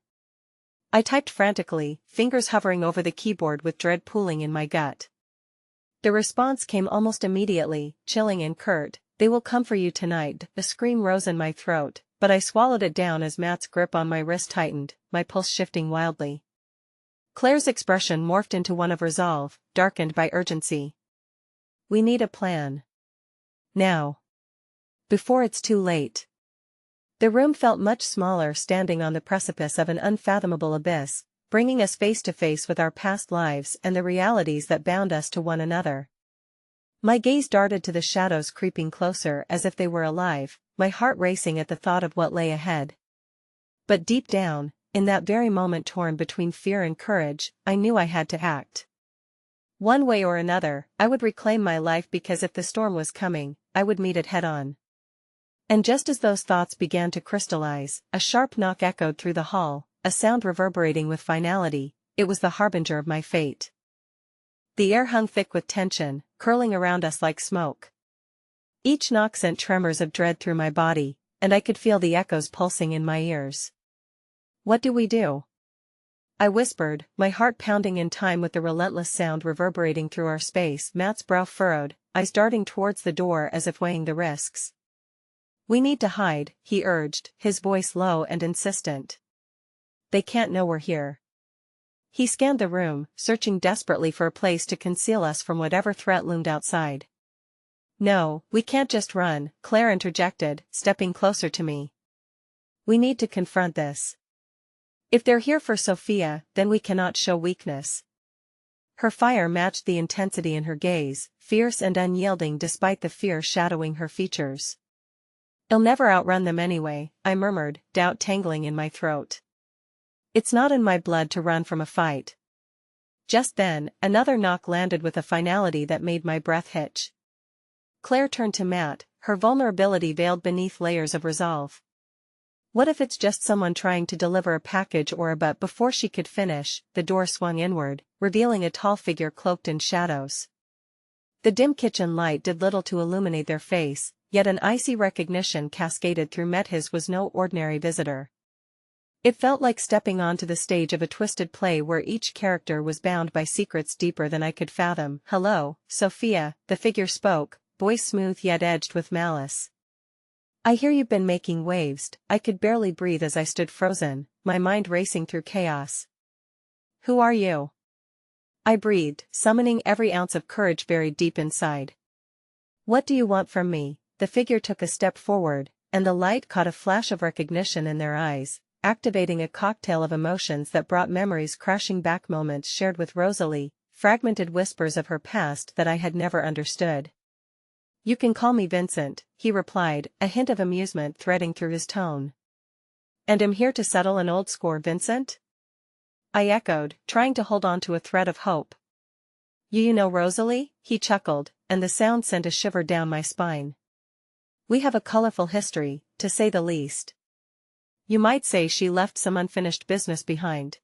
I typed frantically, fingers hovering over the keyboard with dread pooling in my gut. The response came almost immediately, chilling and curt. They will come for you tonight. A scream rose in my throat, but I swallowed it down as Matt's grip on my wrist tightened, my pulse shifting wildly. Claire's expression morphed into one of resolve, darkened by urgency. We need a plan. Now. Before it's too late. The room felt much smaller, standing on the precipice of an unfathomable abyss, bringing us face to face with our past lives and the realities that bound us to one another. My gaze darted to the shadows creeping closer as if they were alive, my heart racing at the thought of what lay ahead. But deep down, in that very moment torn between fear and courage, I knew I had to act. One way or another, I would reclaim my life, because if the storm was coming, I would meet it head-on. And just as those thoughts began to crystallize, a sharp knock echoed through the hall, a sound reverberating with finality. It was the harbinger of my fate. The air hung thick with tension, curling around us like smoke. Each knock sent tremors of dread through my body, and I could feel the echoes pulsing in my ears. What do we do? I whispered, my heart pounding in time with the relentless sound reverberating through our space. Matt's brow furrowed, eyes darting towards the door as if weighing the risks. We need to hide, he urged, his voice low and insistent. They can't know we're here. He scanned the room, searching desperately for a place to conceal us from whatever threat loomed outside. No, we can't just run, Claire interjected, stepping closer to me. We need to confront this. If they're here for Sophia, then we cannot show weakness. Her fire matched the intensity in her gaze, fierce and unyielding despite the fear shadowing her features. I'll never outrun them anyway, I murmured, doubt tangling in my throat. It's not in my blood to run from a fight. Just then, another knock landed with a finality that made my breath hitch. Claire turned to Matt, her vulnerability veiled beneath layers of resolve. What if it's just someone trying to deliver a package but before she could finish, the door swung inward, revealing a tall figure cloaked in shadows. The dim kitchen light did little to illuminate their face, yet an icy recognition cascaded through Matt. His was no ordinary visitor. It felt like stepping onto the stage of a twisted play where each character was bound by secrets deeper than I could fathom. "Hello, Sophia," the figure spoke, voice smooth yet edged with malice. "I hear you've been making waves." I could barely breathe as I stood frozen, my mind racing through chaos. "Who are you?" I breathed, summoning every ounce of courage buried deep inside. "What do you want from me?" The figure took a step forward, and the light caught a flash of recognition in their eyes, activating a cocktail of emotions that brought memories crashing back, moments shared with Rosalie, fragmented whispers of her past that I had never understood. "You can call me Vincent," he replied, a hint of amusement threading through his tone. "And I'm here to settle an old score, Vincent?" I echoed, trying to hold on to a thread of hope. You know Rosalie?" He chuckled, and the sound sent a shiver down my spine. "We have a colorful history, to say the least. You might say she left some unfinished business behind.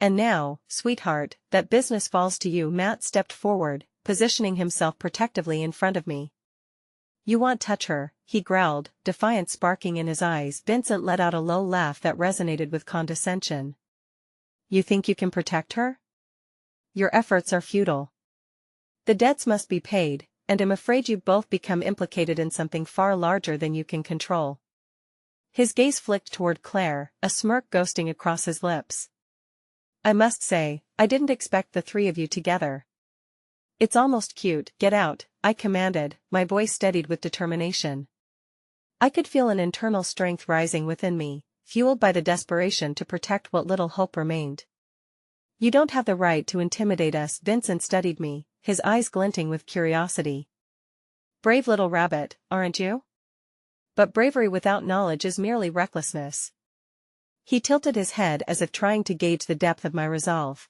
And now, sweetheart, that business falls to you." Matt stepped forward, positioning himself protectively in front of me. "You won't touch her," he growled, defiance sparking in his eyes. Vincent let out a low laugh that resonated with condescension. "You think you can protect her? Your efforts are futile. The debts must be paid, and I'm afraid you've both become implicated in something far larger than you can control." His gaze flicked toward Claire, a smirk ghosting across his lips. "I must say, I didn't expect the three of you together." "It's almost cute." "Get out," I commanded, my voice steadied with determination. I could feel an internal strength rising within me, fueled by the desperation to protect what little hope remained. "You don't have the right to intimidate us." Vincent studied me, his eyes glinting with curiosity. "Brave little rabbit, aren't you? But bravery without knowledge is merely recklessness." He tilted his head as if trying to gauge the depth of my resolve.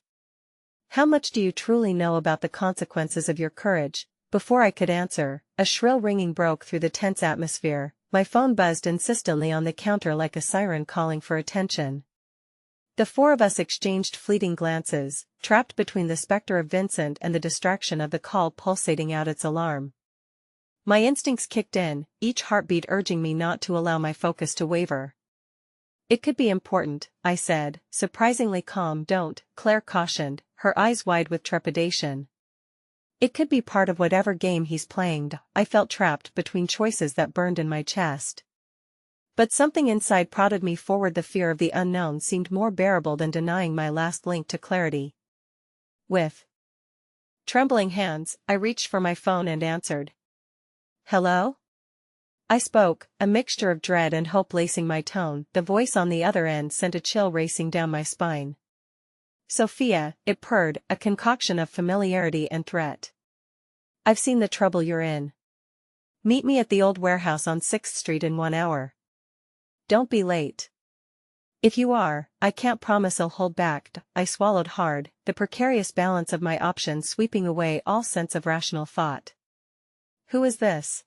"How much do you truly know about the consequences of your courage?" Before I could answer, a shrill ringing broke through the tense atmosphere. My phone buzzed insistently on the counter like a siren calling for attention. The four of us exchanged fleeting glances, trapped between the specter of Vincent and the distraction of the call pulsating out its alarm. My instincts kicked in, each heartbeat urging me not to allow my focus to waver. "It could be important," I said, surprisingly calm. "Don't," Claire cautioned, her eyes wide with trepidation. "It could be part of whatever game he's playing." I felt trapped between choices that burned in my chest. But something inside prodded me forward. The fear of the unknown seemed more bearable than denying my last link to clarity. With trembling hands, I reached for my phone and answered. "Hello?" I spoke, a mixture of dread and hope lacing my tone. The voice on the other end sent a chill racing down my spine. "Sophia," it purred, a concoction of familiarity and threat. "I've seen the trouble you're in. Meet me at the old warehouse on 6th Street in 1 hour. Don't be late. If you are, I can't promise I'll hold back." I swallowed hard, the precarious balance of my options sweeping away all sense of rational thought. "Who is this?"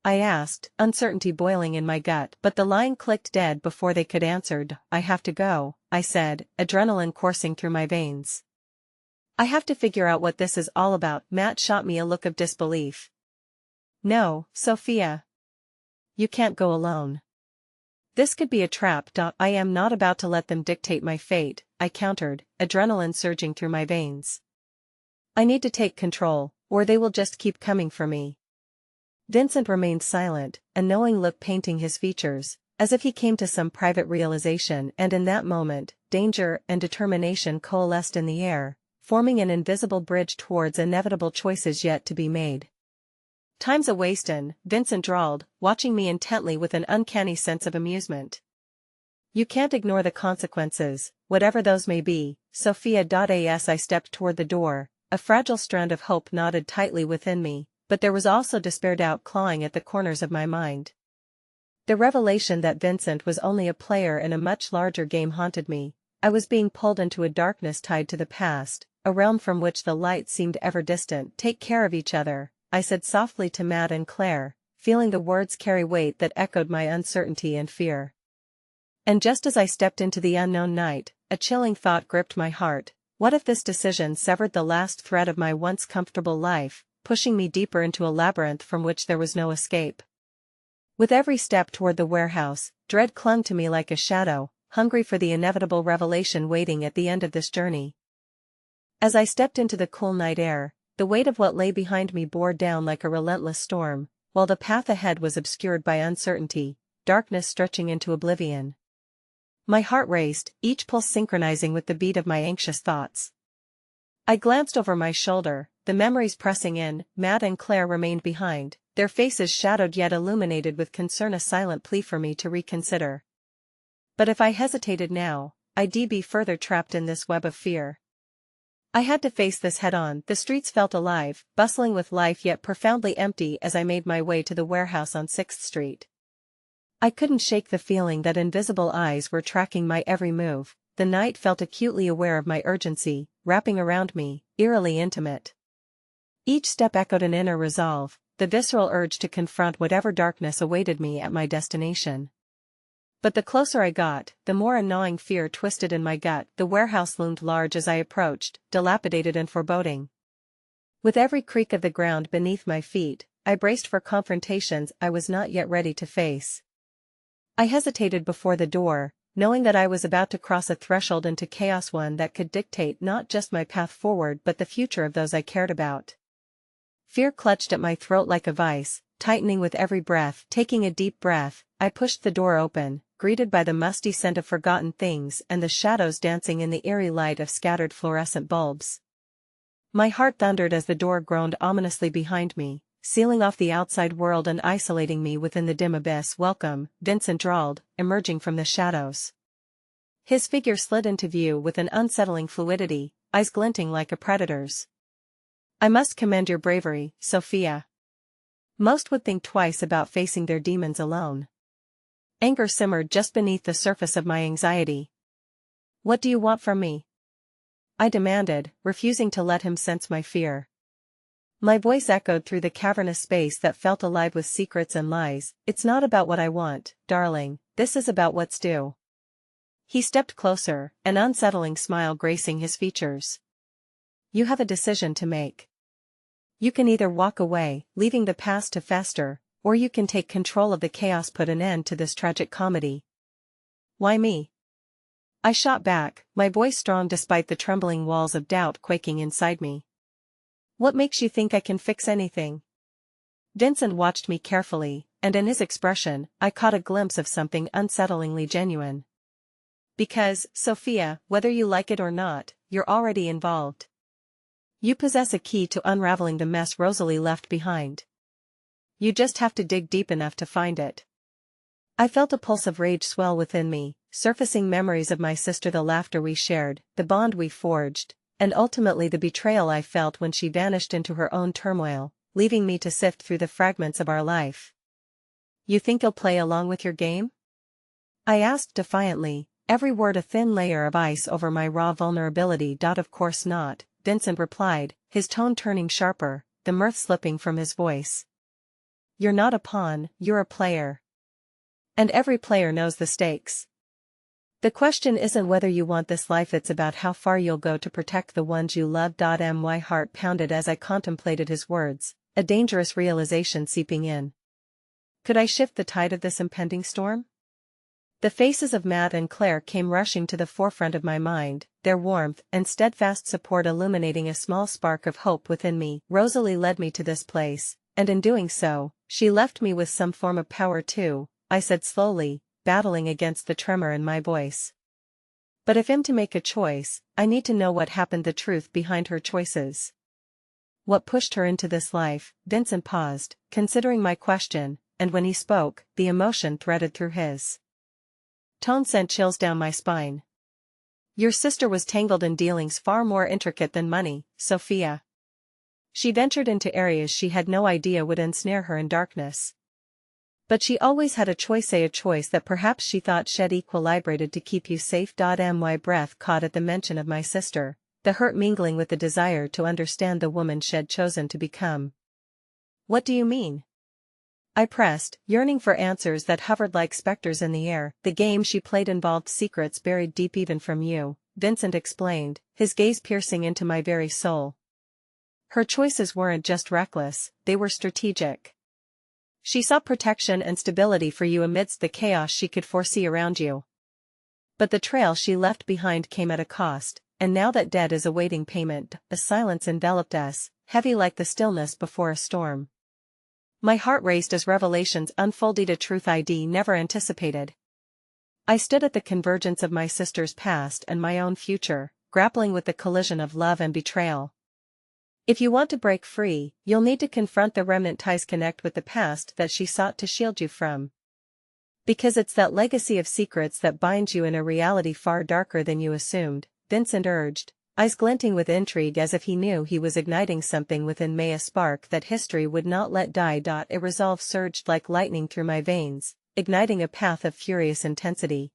I asked, uncertainty boiling in my gut, but the line clicked dead before they could answer. "I have to go," I said, adrenaline coursing through my veins. "I have to figure out what this is all about." Matt shot me a look of disbelief. "No, Sophia. You can't go alone. This could be a trap." "I am not about to let them dictate my fate," I countered, adrenaline surging through my veins. "I need to take control, or they will just keep coming for me." Vincent remained silent, a knowing look painting his features, as if he came to some private realization, and in that moment, danger and determination coalesced in the air, forming an invisible bridge towards inevitable choices yet to be made. "Time's a wastin'," Vincent drawled, watching me intently with an uncanny sense of amusement. "You can't ignore the consequences, whatever those may be, Sophia." As I stepped toward the door, a fragile strand of hope knotted tightly within me, but there was also despair, doubt clawing at the corners of my mind. The revelation that Vincent was only a player in a much larger game haunted me, I was being pulled into a darkness tied to the past, a realm from which the light seemed ever distant. Take care of each other, I said softly to Matt and Claire, feeling the words carry weight that echoed my uncertainty and fear. And just as I stepped into the unknown night, a chilling thought gripped my heart. What if this decision severed the last thread of my once comfortable life, pushing me deeper into a labyrinth from which there was no escape? With every step toward the warehouse, dread clung to me like a shadow, hungry for the inevitable revelation waiting at the end of this journey. As I stepped into the cool night air, the weight of what lay behind me bore down like a relentless storm, while the path ahead was obscured by uncertainty, darkness stretching into oblivion. My heart raced, each pulse synchronizing with the beat of my anxious thoughts. I glanced over my shoulder, the memories pressing in. Matt and Claire remained behind, their faces shadowed yet illuminated with concern, a silent plea for me to reconsider. But if I hesitated now, I'd be further trapped in this web of fear. I had to face this head-on. The streets felt alive, bustling with life yet profoundly empty as I made my way to the warehouse on 6th Street. I couldn't shake the feeling that invisible eyes were tracking my every move. The night felt acutely aware of my urgency, wrapping around me, eerily intimate. Each step echoed an inner resolve, the visceral urge to confront whatever darkness awaited me at my destination. But the closer I got, the more a gnawing fear twisted in my gut. The warehouse loomed large as I approached, dilapidated and foreboding. With every creak of the ground beneath my feet, I braced for confrontations I was not yet ready to face. I hesitated before the door, knowing that I was about to cross a threshold into chaos, one that could dictate not just my path forward but the future of those I cared about. Fear clutched at my throat like a vice, tightening with every breath. Taking a deep breath, I pushed the door open, greeted by the musty scent of forgotten things and the shadows dancing in the eerie light of scattered fluorescent bulbs. My heart thundered as the door groaned ominously behind me, sealing off the outside world and isolating me within the dim abyss. Welcome, Vincent drawled, emerging from the shadows. His figure slid into view with an unsettling fluidity, eyes glinting like a predator's. I must commend your bravery, Sophia. Most would think twice about facing their demons alone. Anger simmered just beneath the surface of my anxiety. What do you want from me? I demanded, refusing to let him sense my fear. My voice echoed through the cavernous space that felt alive with secrets and lies. It's not about what I want, darling, this is about what's due. He stepped closer, an unsettling smile gracing his features. You have a decision to make. You can either walk away, leaving the past to fester, or you can take control of the chaos, put an end to this tragic comedy. Why me? I shot back, my voice strong despite the trembling walls of doubt quaking inside me. What makes you think I can fix anything? Vincent watched me carefully, and in his expression, I caught a glimpse of something unsettlingly genuine. Because, Sophia, whether you like it or not, you're already involved. You possess a key to unraveling the mess Rosalie left behind. You just have to dig deep enough to find it. I felt a pulse of rage swell within me, surfacing memories of my sister, the laughter we shared, the bond we forged, and ultimately the betrayal I felt when she vanished into her own turmoil, leaving me to sift through the fragments of our life. You think you'll play along with your game? I asked defiantly, every word a thin layer of ice over my raw vulnerability. Of course not, Vincent replied, his tone turning sharper, the mirth slipping from his voice. You're not a pawn, you're a player. And every player knows the stakes. The question isn't whether you want this life, it's about how far you'll go to protect the ones you love. My heart pounded as I contemplated his words, a dangerous realization seeping in. Could I shift the tide of this impending storm? The faces of Matt and Claire came rushing to the forefront of my mind, their warmth and steadfast support illuminating a small spark of hope within me. Rosalie led me to this place, and in doing so, she left me with some form of power too, I said slowly, battling against the tremor in my voice. But if I'm to make a choice, I need to know what happened, the truth behind her choices. What pushed her into this life? Vincent paused, considering my question, and when he spoke, the emotion threaded through his tone sent chills down my spine. Your sister was tangled in dealings far more intricate than money, Sophia. She ventured into areas she had no idea would ensnare her in darkness. But she always had a choice that perhaps she thought shed equilibrated to keep you safe. My breath caught at the mention of my sister, the hurt mingling with the desire to understand the woman she'd chosen to become. What do you mean? I pressed, yearning for answers that hovered like specters in the air. The game she played involved secrets buried deep even from you, Vincent explained, his gaze piercing into my very soul. Her choices weren't just reckless, they were strategic. She sought protection and stability for you amidst the chaos she could foresee around you. But the trail she left behind came at a cost, and now that debt is awaiting payment, the silence enveloped us, heavy like the stillness before a storm. My heart raced as revelations unfolded, a truth I'd never anticipated. I stood at the convergence of my sister's past and my own future, grappling with the collision of love and betrayal. If you want to break free, you'll need to confront the remnant ties, connect with the past that she sought to shield you from. Because it's that legacy of secrets that binds you in a reality far darker than you assumed, Vincent urged, eyes glinting with intrigue as if he knew he was igniting something within me, a spark that history would not let die. A resolve surged like lightning through my veins, igniting a path of furious intensity.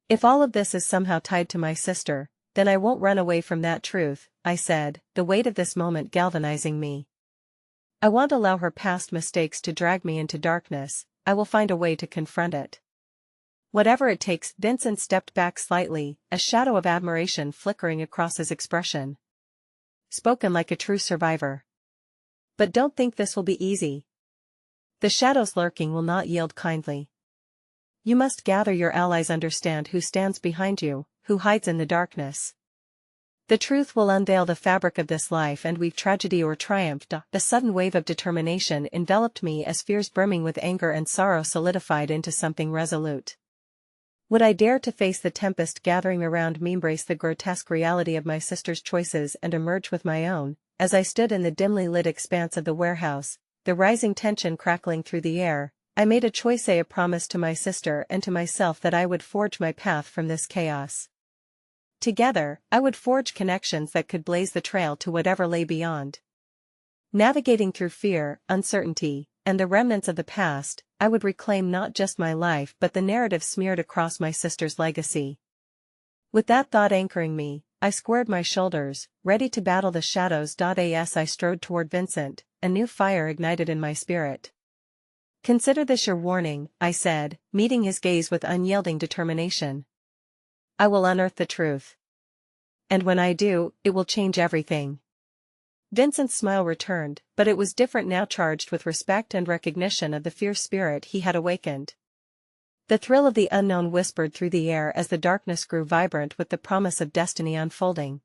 If all of this is somehow tied to my sister, then I won't run away from that truth, I said, the weight of this moment galvanizing me. I won't allow her past mistakes to drag me into darkness, I will find a way to confront it. Whatever it takes. Vincent stepped back slightly, a shadow of admiration flickering across his expression. Spoken like a true survivor. But don't think this will be easy. The shadows lurking will not yield kindly. You must gather your allies, understand who stands behind you, who hides in the darkness. The truth will unveil the fabric of this life and weave tragedy or triumph. The sudden wave of determination enveloped me as fears brimming with anger and sorrow solidified into something resolute. Would I dare to face the tempest gathering around me, embrace the grotesque reality of my sister's choices and emerge with my own? As I stood in the dimly lit expanse of the warehouse, the rising tension crackling through the air, I made a choice, a promise to my sister and to myself that I would forge my path from this chaos. Together, I would forge connections that could blaze the trail to whatever lay beyond. Navigating through fear, uncertainty, and the remnants of the past, I would reclaim not just my life but the narrative smeared across my sister's legacy. With that thought anchoring me, I squared my shoulders, ready to battle the shadows. As I strode toward Vincent, a new fire ignited in my spirit. Consider this your warning, I said, meeting his gaze with unyielding determination. I will unearth the truth. And when I do, it will change everything. Vincent's smile returned, but it was different now, charged with respect and recognition of the fierce spirit he had awakened. The thrill of the unknown whispered through the air as the darkness grew vibrant with the promise of destiny unfolding.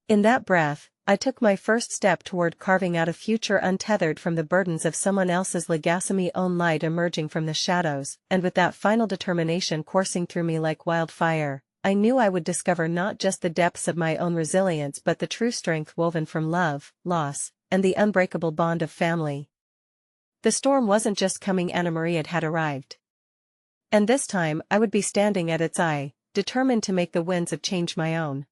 In that breath, I took my first step toward carving out a future untethered from the burdens of someone else's legacy. My own light emerging from the shadows, and with that final determination coursing through me like wildfire, I knew I would discover not just the depths of my own resilience but the true strength woven from love, loss, and the unbreakable bond of family. The storm wasn't just coming, Anna Maria had arrived. And this time I would be standing at its eye, determined to make the winds of change my own.